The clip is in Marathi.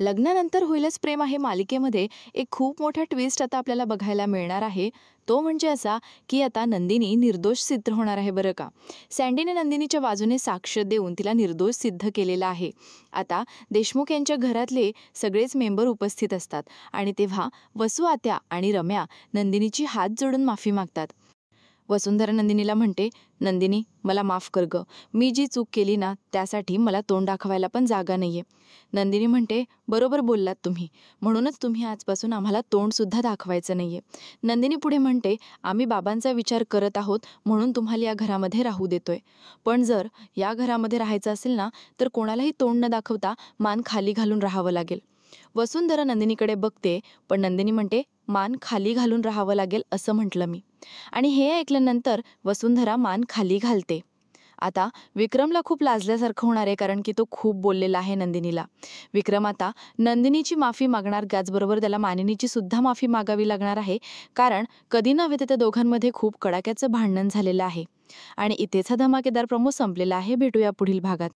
लग्नानंतर होईलच प्रेम आहे मालिकेमध्ये एक खूप मोठा ट्विस्ट आता आपल्याला बघायला मिळणार आहे. तो म्हणजे असा की आता नंदिनी निर्दोष सिद्ध होणार आहे बरं का. सँडीने नंदिनीच्या बाजूने साक्ष देऊन तिला निर्दोष सिद्ध केलेलं आहे. आता देशमुख यांच्या घरातले सगळेच मेंबर उपस्थित असतात आणि तेव्हा वसू आत्या आणि रम्या नंदिनीची हात जोडून माफी मागतात. वसुंधरा नंदिनीला म्हणते, "नंदिनी, मला माफ कर गं. मी जी चूक केली ना, त्यासाठी मला तोंड दाखवायला पण जागा नाहीये." नंदिनी म्हणते, "बरोबर बोललात तुम्ही. म्हणूनच तुम्ही आजपासून आम्हाला तोंडसुद्धा दाखवायचं नाहीये." नंदिनी पुढे म्हणते, "आम्ही बाबांचा विचार करत आहोत म्हणून तुम्हाला या घरामध्ये राहू देतोय. पण जर या घरामध्ये राहायचं असेल ना, तर कोणालाही तोंड न दाखवता मान खाली घालून राहावं लागेल." वसुंधरा नंदिनीकडे बघते, पण नंदिनी म्हणते, "मान खाली घालून राहावं लागेल असं म्हटलं मी." आणि हे ऐकल्यानंतर वसुंधरा मान खाली घालते. आता विक्रमला खूप लाजल्यासारखं होणार आहे, कारण की तो खूप बोललेला आहे नंदिनीला. विक्रम आता नंदिनीची माफी मागणार, त्याचबरोबर त्याला मानिनीची सुद्धा माफी मागावी लागणार आहे, कारण कधी नव्हे तर त्या दोघांमध्ये खूप कडाक्याचं भांडण झालेलं आहे. आणि इथेच हा धमाकेदार प्रमो संपलेला आहे. भेटूया पुढील भागात.